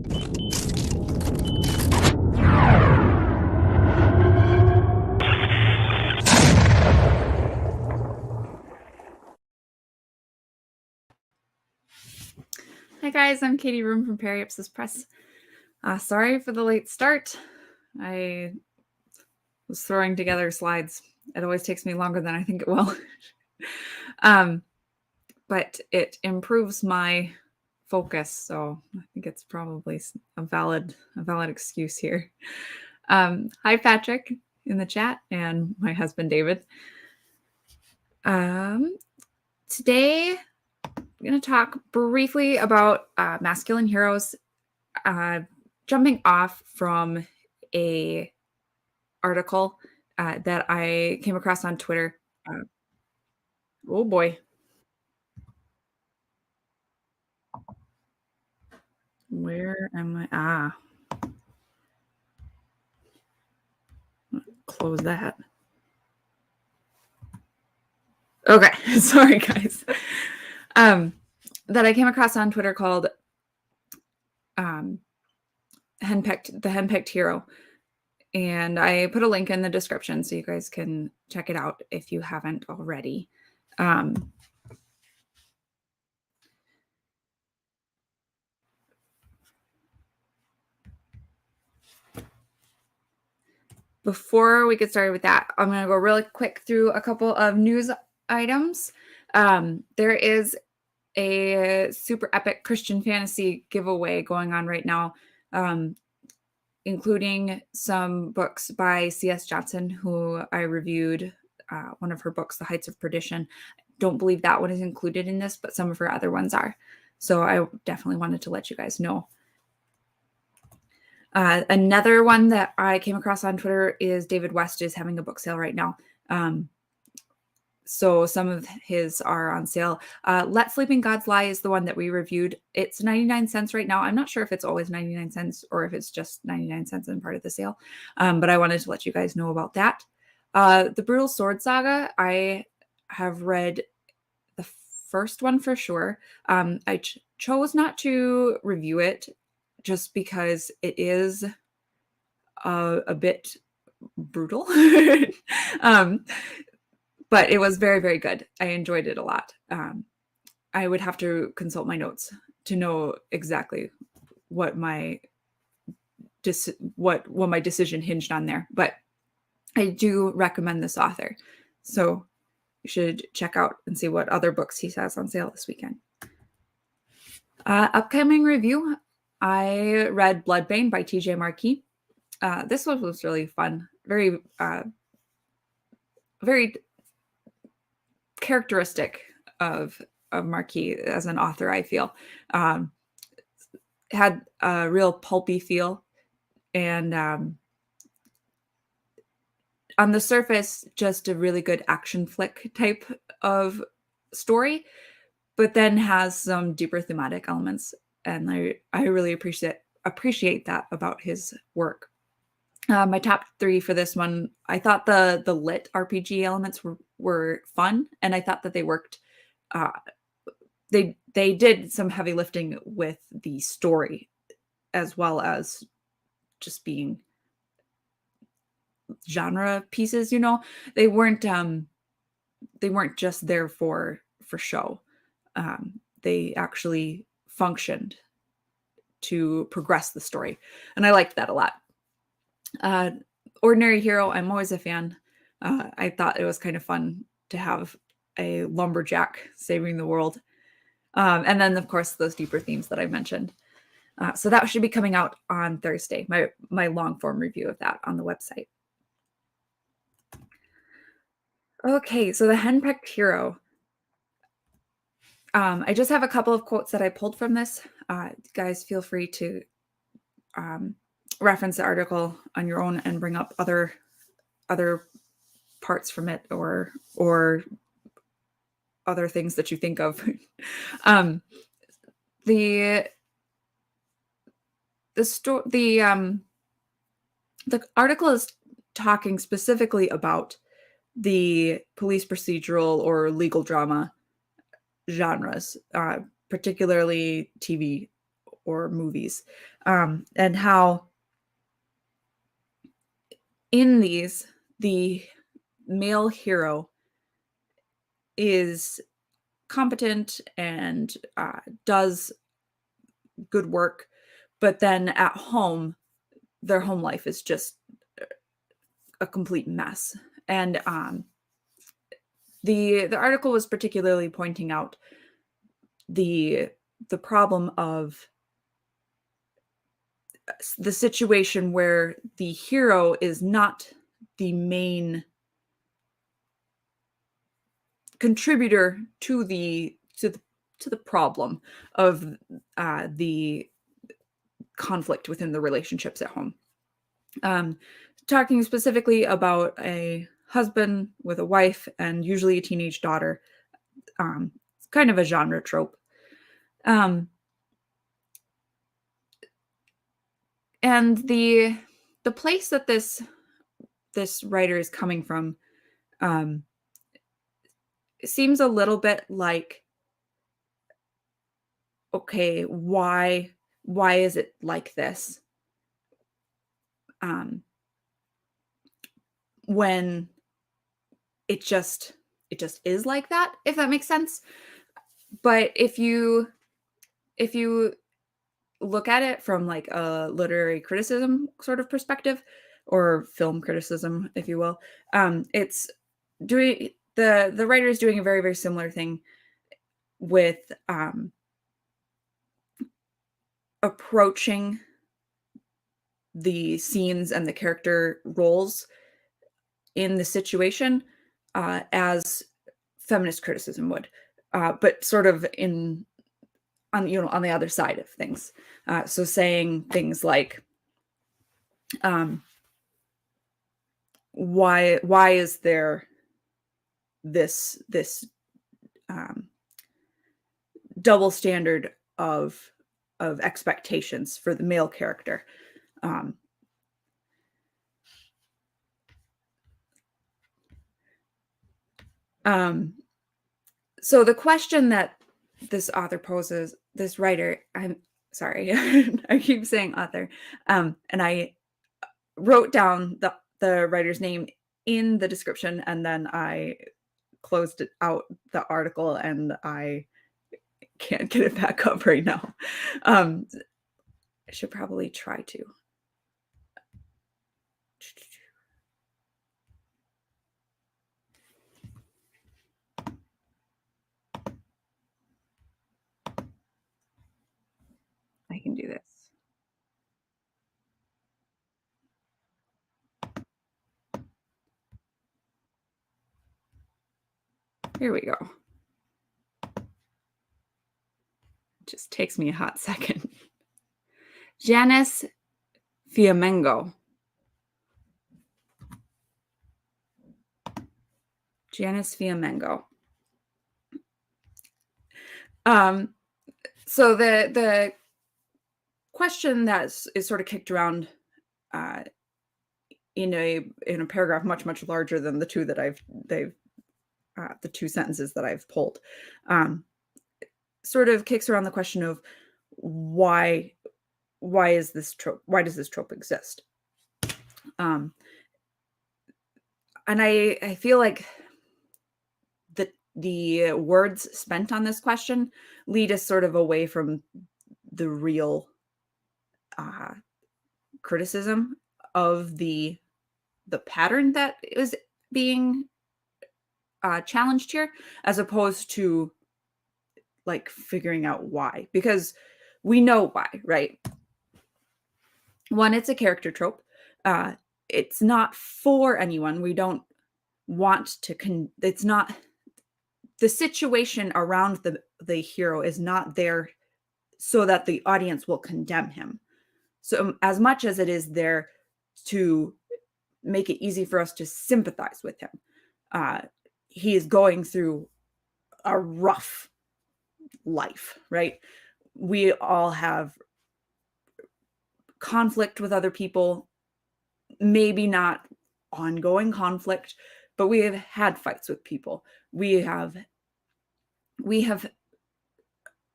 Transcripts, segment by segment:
Hi guys, I'm Katie Room from Periapsis Press. Sorry for the late start. I was throwing together slides. It always takes me longer than I think it will. But it improves my focus, so I think it's probably a valid excuse here. Hi Patrick in the chat and my husband David. Today I'm going to talk briefly about masculine heroes, jumping off from a article that I came across on Twitter. Oh boy. Where am I? Close that. Okay, sorry guys. That I came across on Twitter called Henpecked, the Henpecked Hero. And I put a link in the description so you guys can check it out if you haven't already. Before we get started with that, I'm going to go really quick through a couple of news items. There is a super epic Christian fantasy giveaway going on right now, including some books by C.S. Johnson, who I reviewed one of her books, The Heights of Perdition. I don't believe that one is included in this, but some of her other ones are. So I definitely wanted to let you guys know. Another one that I came across on Twitter is David West is having a book sale right now. So some of his are on sale. Let Sleeping Gods Lie is the one that we reviewed. It's 99 cents right now. I'm not sure if it's always 99 cents or if it's just 99 cents and part of the sale. But I wanted to let you guys know about that. The Brutal Sword Saga, I have read the first one for sure. I chose not to review it just because it is a bit brutal. But it was very, very good. I enjoyed it a lot. I would have to consult my notes to know exactly what my decision hinged on there. But I do recommend this author. So you should check out and see what other books he has on sale this weekend. Upcoming review, I read Bloodbane by TJ Marquis. This one was really fun. Very, very characteristic of Marquis as an author, I feel. Had a real pulpy feel, and on the surface, just a really good action flick type of story, but then has some deeper thematic elements, and I really appreciate that about his work. My top 3 for this one, I thought the lit RPG elements were fun, and I thought that they worked. They did some heavy lifting with the story, as well as just being genre pieces. You know, they weren't just there for show. They actually functioned to progress the story, and I liked that a lot. Ordinary Hero, I'm always a fan. I thought it was kind of fun to have a lumberjack saving the world. And then, of course, those deeper themes that I mentioned. So that should be coming out on Thursday, my long-form review of that on the website. Okay, so the Henpecked Hero. I just have a couple of quotes that I pulled from this. Guys, feel free to reference the article on your own and bring up other parts from it or other things that you think of. The article is talking specifically about the police procedural or legal drama genres, particularly TV or movies, and how in these the male hero is competent and does good work, but then at home, their home life is just a complete mess. And the article was particularly pointing out the problem of the situation where the hero is not the main contributor to the problem of the conflict within the relationships at home. Talking specifically about a husband with a wife and usually a teenage daughter. It's kind of a genre trope. And the place that this writer is coming from seems a little bit like, okay, why is it like this? When it just is like that, if that makes sense. But if you look at it from like a literary criticism sort of perspective, or film criticism, if you will, it's doing the writer is doing a very, very similar thing with approaching the scenes and the character roles in the situation as feminist criticism would, but sort of on the other side of things. So saying things like, why is there this double standard of expectations for the male character? So the question that this author poses, this writer, I'm sorry, I keep saying author, and I wrote down the writer's name in the description, and then I closed it out the article, and I can't get it back up right now. I should probably try to. I can do this. Here we go. It just takes me a hot second. Janice Fiamengo. Janice Fiamengo. So the question that is sort of kicked around in a paragraph much larger than the two that the two sentences that I've pulled, sort of kicks around the question of why is this trope? Why does this trope exist? And I feel like the words spent on this question lead us sort of away from the real criticism of the pattern that is being challenged here, as opposed to like figuring out why, because we know why, right? One, it's a character trope. It's not for anyone. We don't want to it's not, the situation around the hero is not there so that the audience will condemn him. So as much as it is there to make it easy for us to sympathize with him, he is going through a rough life, right? We all have conflict with other people, maybe not ongoing conflict, but we have had fights with people. We have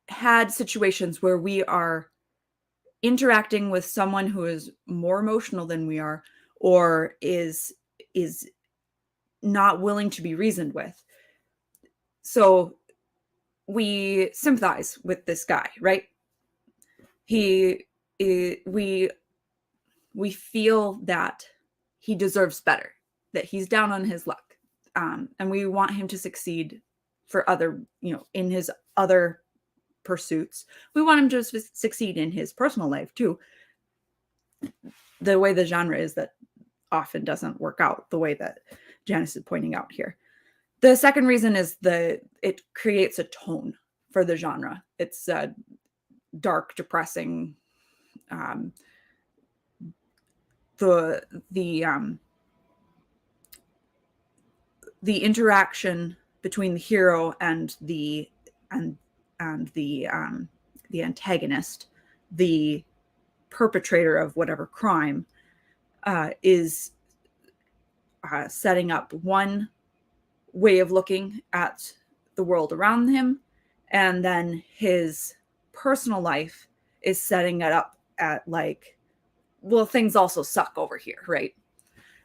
had situations where we are interacting with someone who is more emotional than we are, or is not willing to be reasoned with. So we sympathize with this guy, right? We feel that he deserves better, that he's down on his luck, and we want him to succeed for other, in his other pursuits. We want him to succeed in his personal life too. The way the genre is, that often doesn't work out the way that Janice is pointing out here. The second reason is it creates a tone for the genre. It's dark, depressing. The interaction between the hero and the antagonist, the perpetrator of whatever crime, is setting up one way of looking at the world around him, and then his personal life is setting it up at like, well, things also suck over here, right?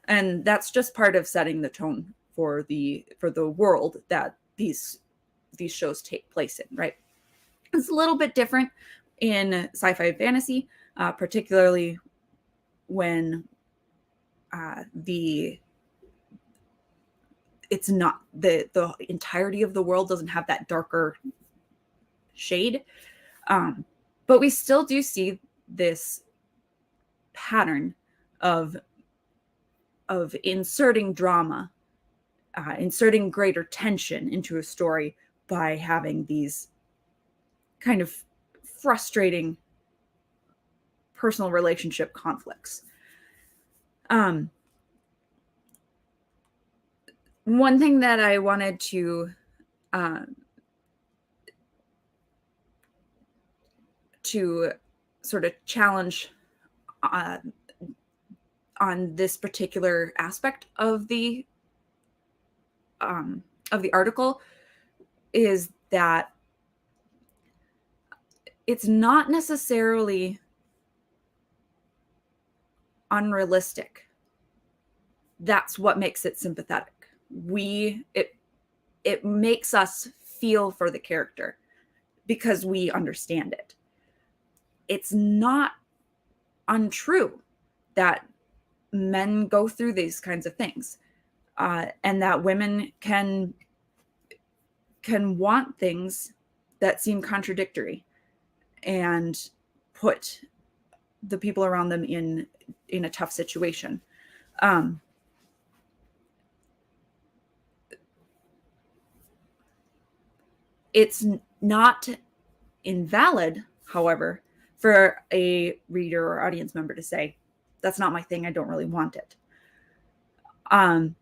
And that's just part of setting the tone for the world that these shows take place in, right? It's a little bit different in sci-fi and fantasy, particularly when it's not the entirety of the world doesn't have that darker shade, but we still do see this pattern of inserting drama, inserting greater tension into a story by having these kind of frustrating personal relationship conflicts. One thing that I wanted to sort of challenge on this particular aspect of the article is that it's not necessarily unrealistic. That's what makes it sympathetic. It makes us feel for the character because we understand it. It's not untrue that men go through these kinds of things, and that women can want things that seem contradictory and put the people around them in a tough situation. It's not invalid, however, for a reader or audience member to say, that's not my thing, I don't really want it. In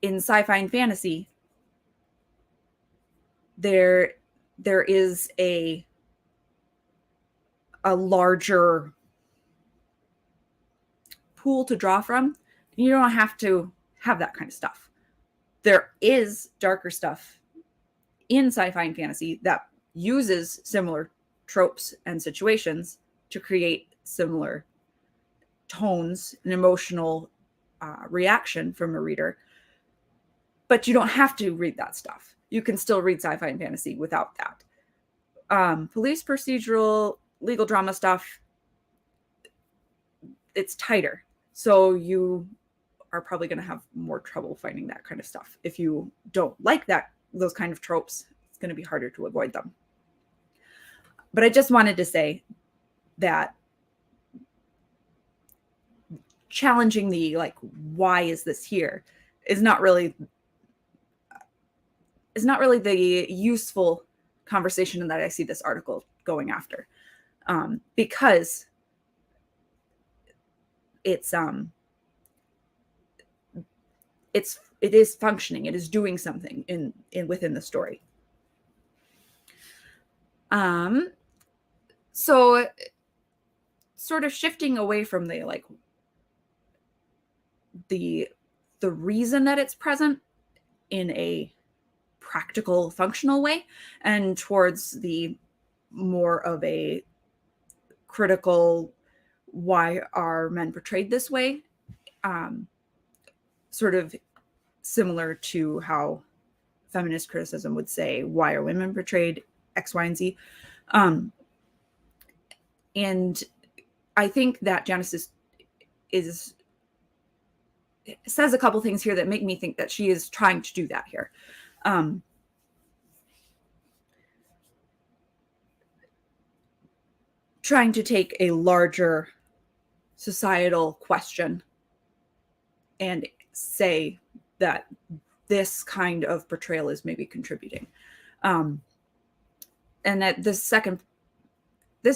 sci-fi and fantasy, there is a larger pool to draw from. You don't have to have that kind of stuff. There is darker stuff in sci-fi and fantasy that uses similar tropes and situations to create similar tones and emotional reaction from a reader. But you don't have to read that stuff. You can still read sci-fi and fantasy without that. Police procedural, legal drama stuff, it's tighter. So you are probably going to have more trouble finding that kind of stuff. If you don't like those kind of tropes, it's going to be harder to avoid them. But I just wanted to say that challenging the why is this here is not really the useful conversation that I see this article going after, because it is functioning, it is doing something within the story. So sort of shifting away from the reason that it's present in a practical, functional way, and towards the more of a critical, why are men portrayed this way? Sort of similar to how feminist criticism would say, why are women portrayed X, Y, and Z? And I think that Janice says a couple things here that make me think that she is trying to do that here. Trying to take a larger societal question and say that this kind of portrayal is maybe contributing. And that this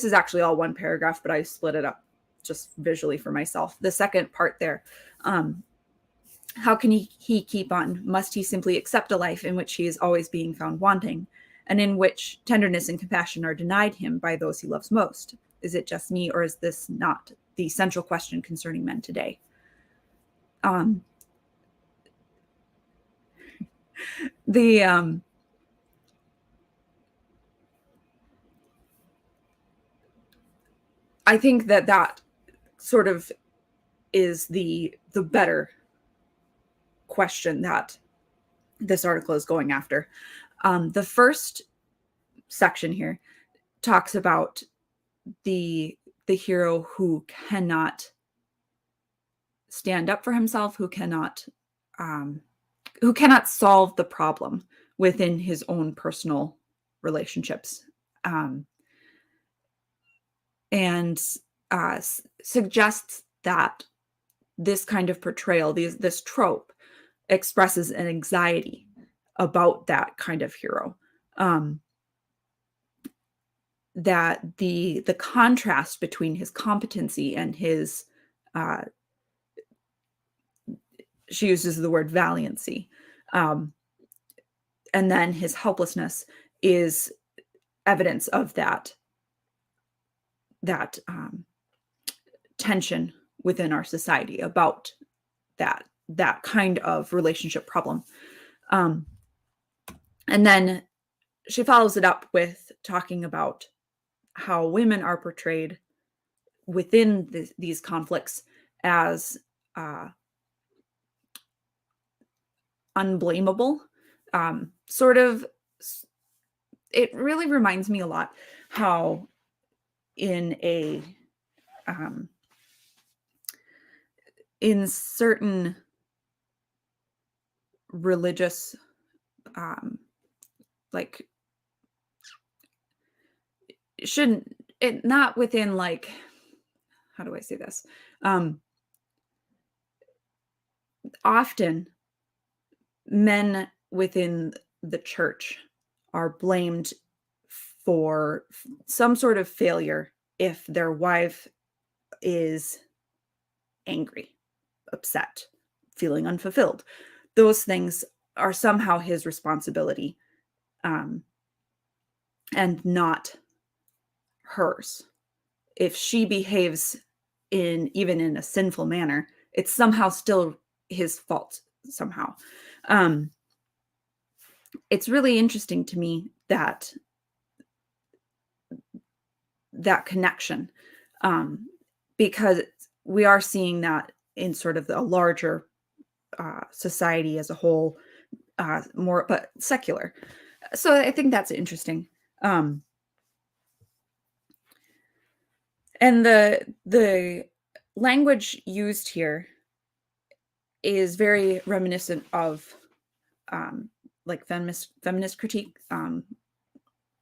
is actually all one paragraph, but I split it up just visually for myself. The second part there, how can he keep on? Must he simply accept a life in which he is always being found wanting, and in which tenderness and compassion are denied him by those he loves most? Is it just me, or is this not the central question concerning men today? I think that sort of is the better question that this article is going after. The first section here talks about the hero who cannot stand up for himself, who cannot solve the problem within his own personal relationships, and suggests that this kind of portrayal, this trope, expresses an anxiety about that kind of hero. That the contrast between his competency and his, she uses the word valiancy, and then his helplessness is evidence of that tension within our society about that kind of relationship problem. And then she follows it up with talking about how women are portrayed within these conflicts as unblameable. Sort of, it really reminds me a lot how in certain religious, like, shouldn't it not within, like, how do I say this? Often men within the church are blamed for some sort of failure if their wife is angry, upset, feeling unfulfilled. Those things are somehow his responsibility, and not hers. If she behaves even in a sinful manner, it's somehow still his fault somehow. It's really interesting to me that connection, because we are seeing that in sort of the larger society as a whole, more but secular. So I think that's interesting. And the language used here is very reminiscent of like feminist critique.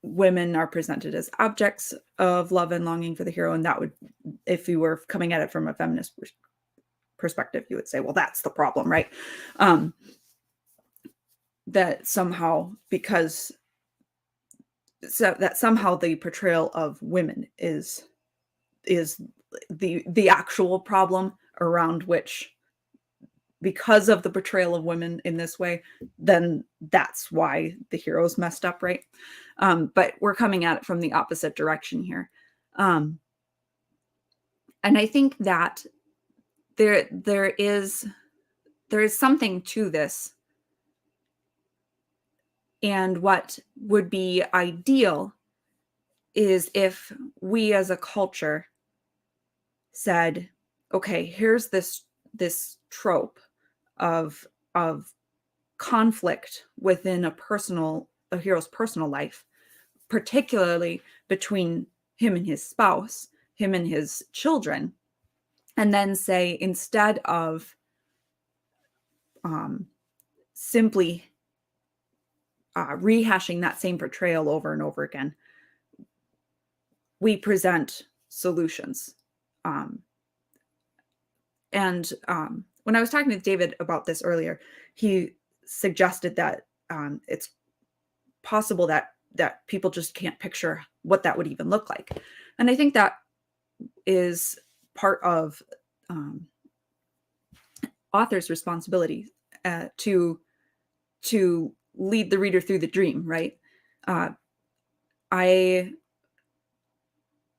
Women are presented as objects of love and longing for the hero, and that would, if you were coming at it from a feminist perspective, you would say, well, that's the problem, right? That somehow, that somehow the portrayal of women is the actual problem, around which, because of the portrayal of women in this way, then that's why the hero's messed up, right? But we're coming at it from the opposite direction here. And I think that there is something to this. And what would be ideal is if we as a culture said, okay, here's this trope of conflict within a hero's personal life, particularly between him and his spouse, him and his children, and then say, instead of simply rehashing that same portrayal over and over again, we present solutions. And when I was talking with David about this earlier, he suggested that it's possible that people just can't picture what that would even look like. And I think that is part of author's responsibility to lead the reader through the dream, right? I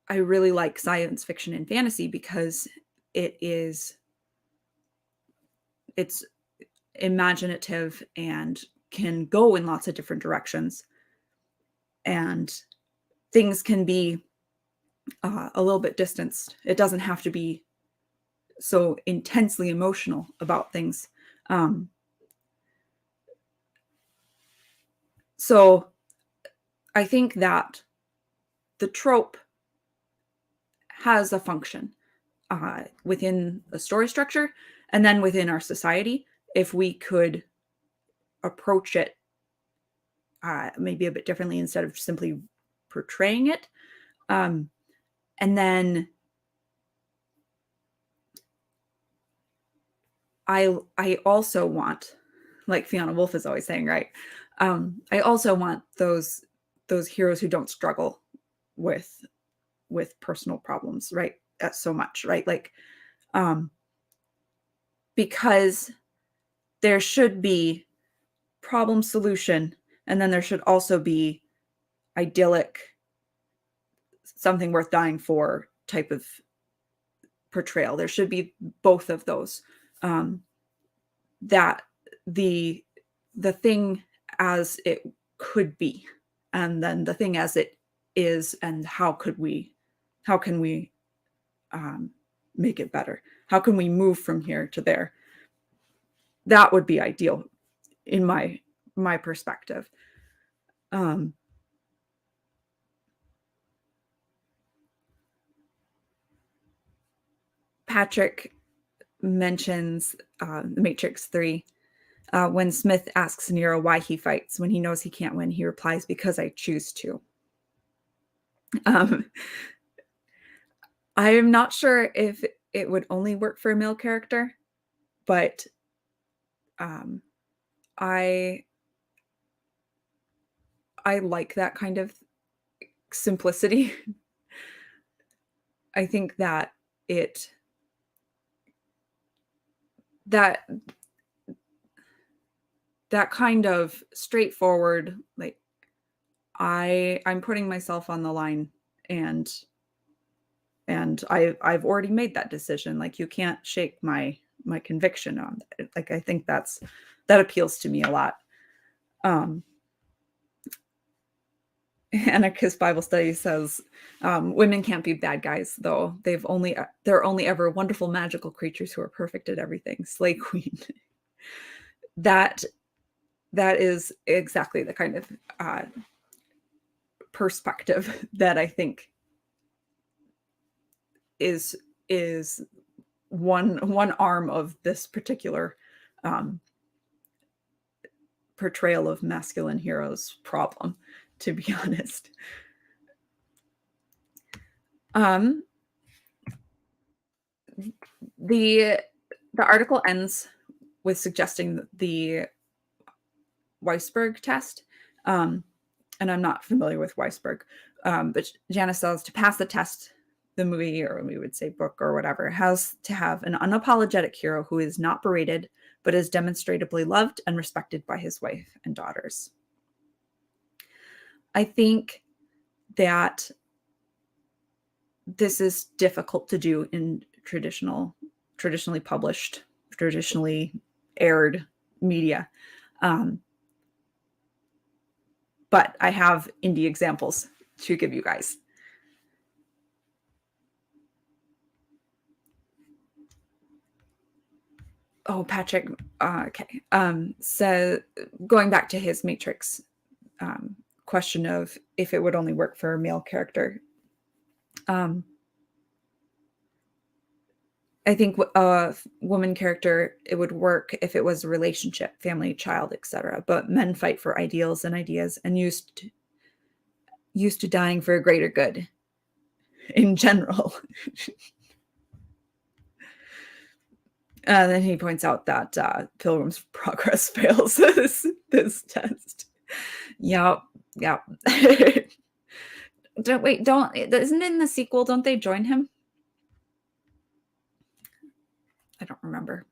really like science fiction and fantasy because it's imaginative and can go in lots of different directions, and things can be a little bit distanced. It doesn't have to be so intensely emotional about things. So I think that the trope has a function within the story structure, and then within our society, if we could approach it maybe a bit differently instead of simply portraying it. And then I also want, like Fiona Wolf is always saying, right? I also want those heroes who don't struggle with personal problems, right? That's so much, right? Like, because there should be problem solution, and then there should also be idyllic, something worth dying for type of portrayal. There should be both of those. That the thing as it could be, and then the thing as it is, and how can we make it better? How can we move from here to there? That would be ideal in my perspective. Patrick mentions The Matrix 3. When Smith asks Neo why he fights when he knows he can't win, he replies, "Because I choose to." I am not sure if it would only work for a male character, but I like that kind of simplicity. I think that that kind of straightforward, like, I'm putting myself on the line, and I've already made that decision. Like, you can't shake my conviction on it. Like, I think that appeals to me a lot. Anarchist Bible Study says, women can't be bad guys, though. They're only ever wonderful, magical creatures who are perfect at everything. Slay Queen. That is exactly the kind of perspective that I think is one arm of this particular portrayal of masculine heroes problem, to be honest. The article ends with suggesting the Weisberg test. And I'm not familiar with Weisberg, but Janice says, to pass the test, the movie, or we would say book or whatever, has to have an unapologetic hero who is not berated, but is demonstrably loved and respected by his wife and daughters. I think that this is difficult to do in traditionally published, traditionally aired media. But I have indie examples to give you guys. Oh, Patrick. Okay. So going back to his Matrix question of if it would only work for a male character. I think a woman character, it would work if it was a relationship, family, child, etc. But men fight for ideals and ideas and used to dying for a greater good in general. Then he points out that Pilgrim's Progress fails this test. Yep. Don't isn't it in the sequel? Don't they join him? I don't remember.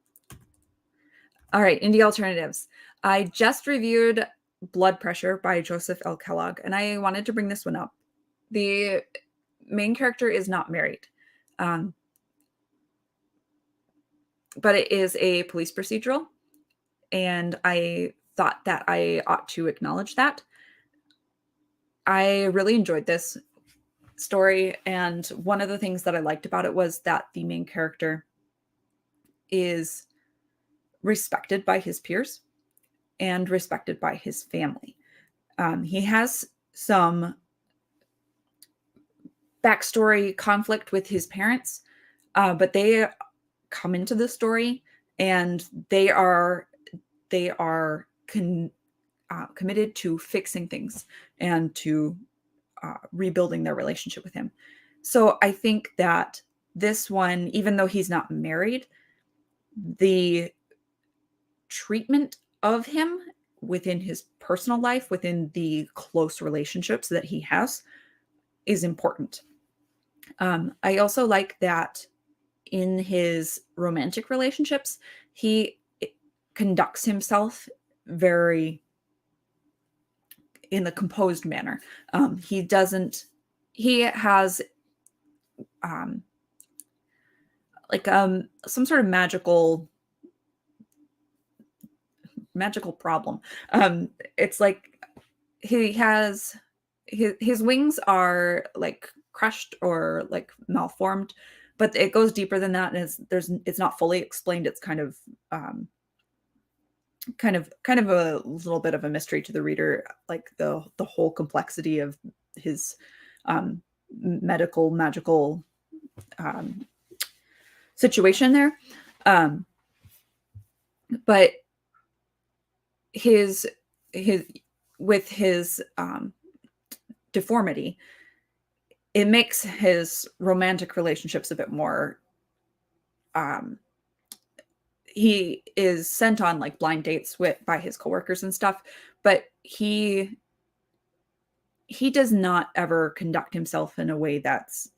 All right, indie alternatives. I just reviewed Blood Pressure by Joseph L. Kellogg, and I wanted to bring this one up. The main character is not married, but it is a police procedural, and I thought that I ought to acknowledge that. I really enjoyed this story, and one of the things that I liked about it was that the main character is respected by his peers and respected by his family. He has some backstory conflict with his parents, but they come into the story and they are committed to fixing things and to rebuilding their relationship with him. So I think that this one, even though he's not married, the treatment of him within his personal life, within the close relationships that he has, is important. I also like that in his romantic relationships, he conducts himself very in the composed manner. He has some sort of magical problem. It's like he has his wings are like crushed or like malformed, but it goes deeper than that, and it's not fully explained. It's kind of a little bit of a mystery to the reader, like the whole complexity of his magical situation there. But his deformity, it makes his romantic relationships a bit more he is sent on like blind dates by his coworkers and stuff, but he does not ever conduct himself in a way that's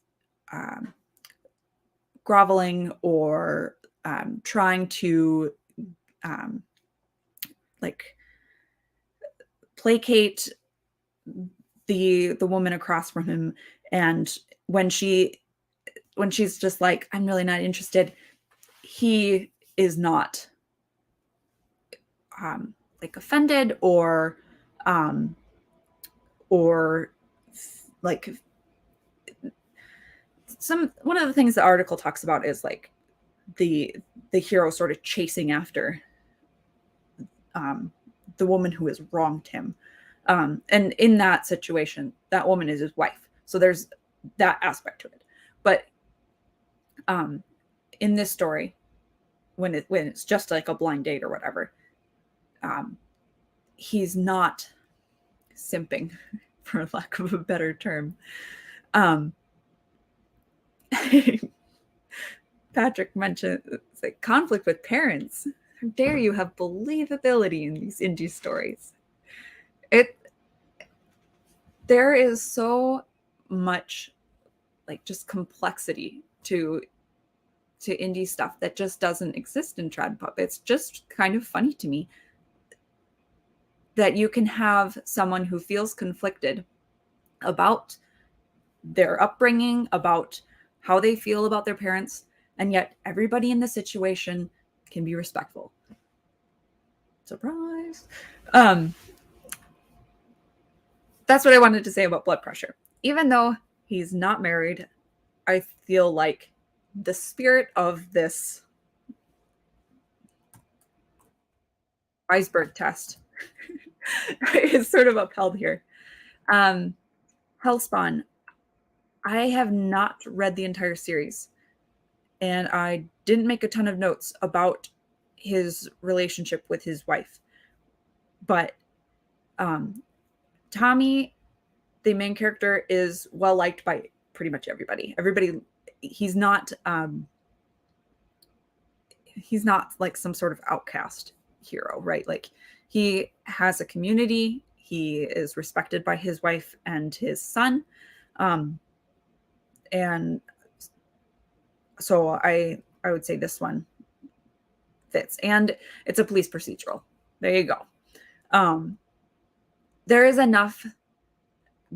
groveling or trying to like placate the woman across from him. And when she's just like, I'm really not interested, he is not like offended or like one of the things the article talks about is like the hero sort of chasing after the woman who has wronged him. And in that situation, that woman is his wife. So there's that aspect to it. But in this story, when it's just like a blind date or whatever, he's not simping, for lack of a better term. Patrick mentioned it's like conflict with parents. How dare you have believability in these indie stories? There is so much like just complexity to indie stuff that just doesn't exist in trad pop. It's just kind of funny to me that you can have someone who feels conflicted about their upbringing, about how they feel about their parents, and yet everybody in the situation can be respectful. Surprise. That's what I wanted to say about Blood Pressure. even though he's not married, I feel like the spirit of this Weisberg Test is sort of upheld here. Um, Hellspawn, I have not read the entire series, and I didn't make a ton of notes about his relationship with his wife. But Tommy, the main character, is well liked by pretty much everybody. He's not like some sort of outcast hero, right? Like, he has a community. He is respected by his wife and his son. And so I would say this one fits. And it's a police procedural. There you go. There is enough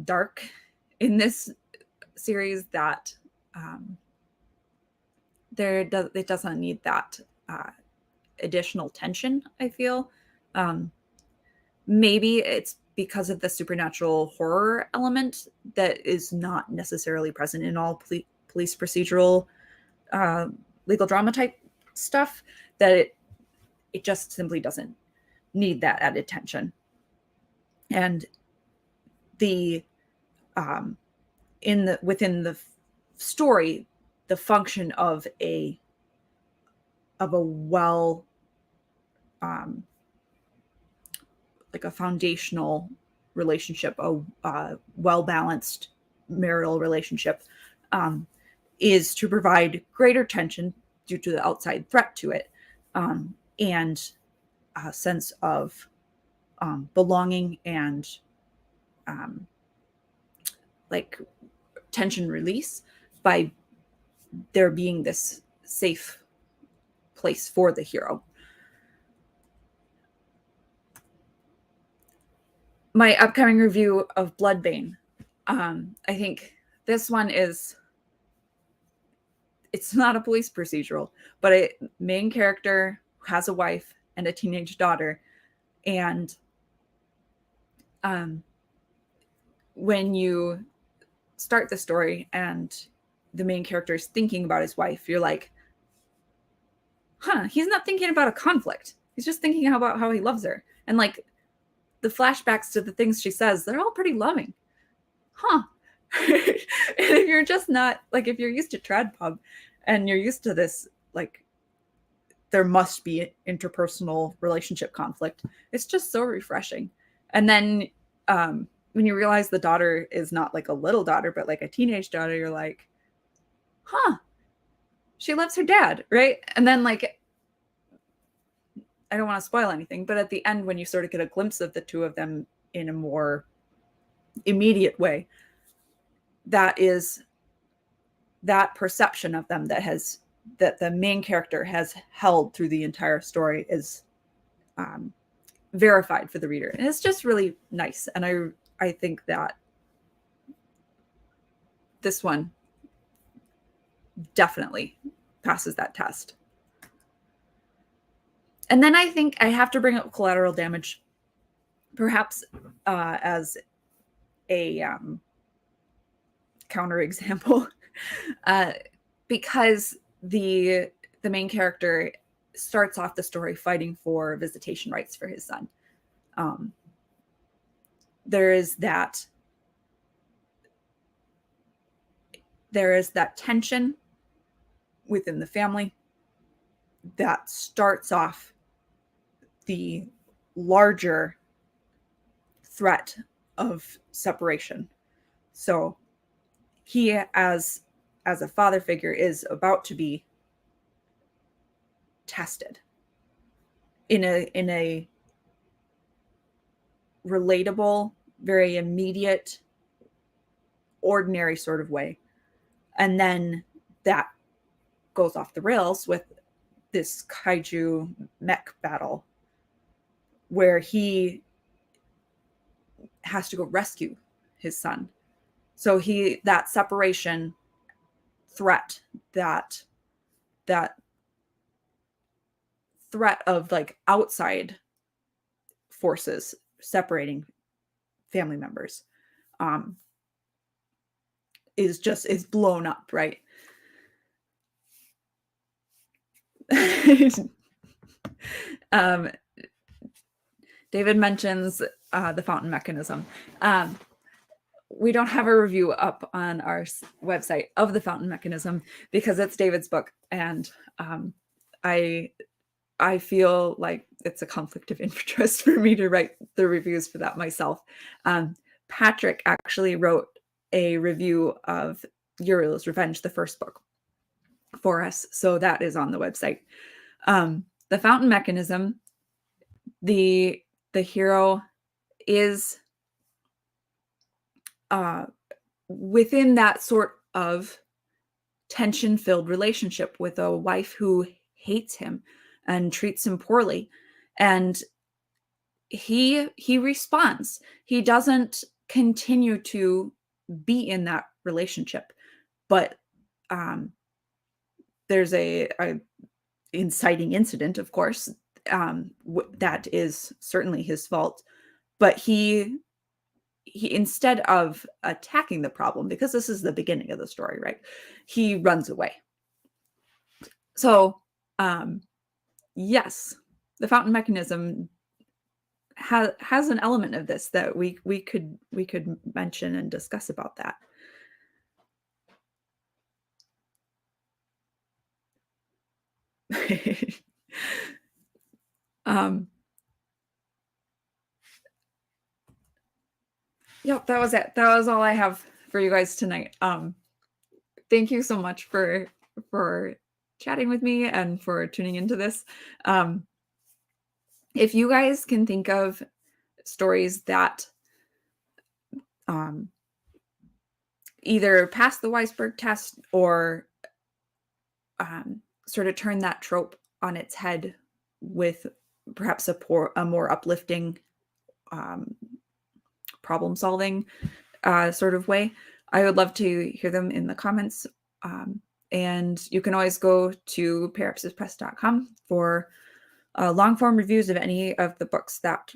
dark in this series that it doesn't need that additional tension, I feel. Maybe it's because of the supernatural horror element that is not necessarily present in all police procedural legal drama type stuff, that it just simply doesn't need that added tension. And the within the story, the function of a well like a foundational relationship, a well-balanced marital relationship, is to provide greater tension due to the outside threat to it, and a sense of belonging and like tension release by there being this safe place for the hero. My upcoming review of Bloodbane, I think this one it's not a police procedural, but a main character who has a wife and a teenage daughter. And when you start the story and the main character is thinking about his wife, you're like, he's not thinking about a conflict. He's just thinking about how he loves her. And like the flashbacks to the things she says, they're all pretty loving. And if you're just not, like, if you're used to trad pub and you're used to this, like, there must be interpersonal relationship conflict, it's just so refreshing. And then when you realize the daughter is not like a little daughter, but like a teenage daughter, you're like, she loves her dad, right? And then, like, I don't want to spoil anything, but at the end, when you sort of get a glimpse of the two of them in a more immediate way, that perception of them that the main character has held through the entire story is verified for the reader. And it's just really nice. And I think that this one definitely passes that test. And then I think I have to bring up Collateral Damage, perhaps as a counterexample, because the main character starts off the story fighting for visitation rights for his son. There is that tension within the family that starts off the larger threat of separation. So he, as a father figure, is about to be tested in a relatable, very immediate, ordinary sort of way. And then that goes off the rails with this kaiju mech battle where he has to go rescue his son. So that separation threat, that threat of like outside forces separating family members, is blown up, right? David mentions the fountain mechanism. We don't have a review up on our website of the fountain mechanism because it's David's book, and I feel like it's a conflict of interest for me to write the reviews for that myself. Patrick actually wrote a review of Uriel's Revenge, the first book, for us, so that is on the website. The fountain mechanism, the hero is within that sort of tension-filled relationship with a wife who hates him and treats him poorly, and he responds. He doesn't continue to be in that relationship, but there's a inciting incident, of course, that is certainly his fault, but he instead of attacking the problem, because this is the beginning of the story, right, he runs away. So yes, the fountain mechanism has an element of this that we could mention and discuss about that. Yep, that was it. That was all I have for you guys tonight. Thank you so much for chatting with me and for tuning into this. If you guys can think of stories that either pass the Weisberg test or sort of turn that trope on its head with perhaps a more uplifting problem solving sort of way, I would love to hear them in the comments. And you can always go to parapsispress.com for long form reviews of any of the books that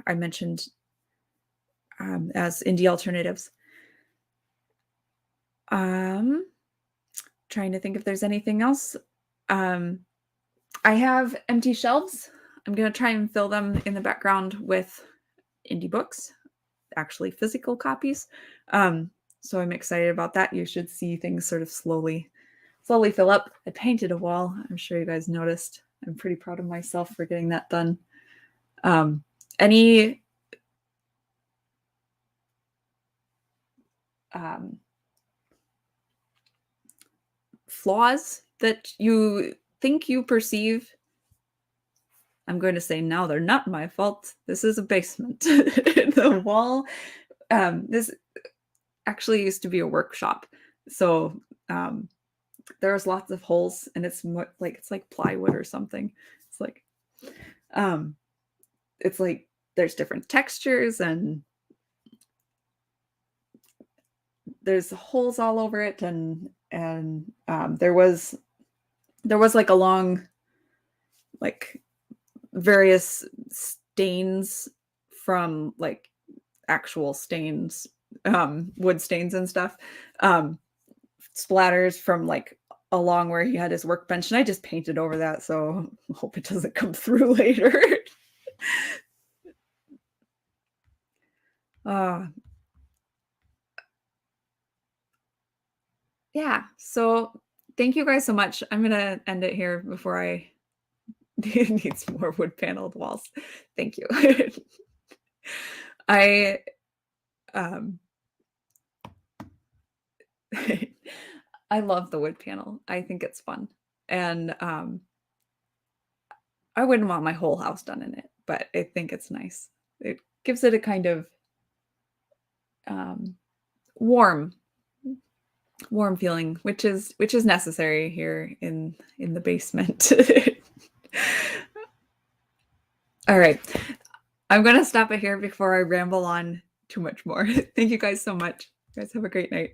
I mentioned as indie alternatives. Trying to think if there's anything else. I have empty shelves. I'm going to try and fill them in the background with indie books, actually physical copies. So I'm excited about that. You should see things sort of slowly fill up. I painted a wall. I'm sure you guys noticed. I'm pretty proud of myself for getting that done. Any flaws that you think you perceive, I'm going to say now they're not my fault. This is a basement. The wall, this actually used to be a workshop. So there's lots of holes, and it's like plywood or something. It's like there's different textures and there's holes all over it, and there was like a long, like various stains from like actual stains, wood stains and stuff, splatters from like along where he had his workbench, and I just painted over that, so hope it doesn't come through later. Yeah, so thank you guys so much. I'm gonna end it here before I need some more wood paneled walls. Thank you. I I love the wood panel. I think it's fun, and I wouldn't want my whole house done in it, but I think it's nice. It gives it a kind of warm feeling, which is necessary here in the basement. All right, I'm gonna stop it here before I ramble on too much more. Thank you guys so much. You guys have a great night.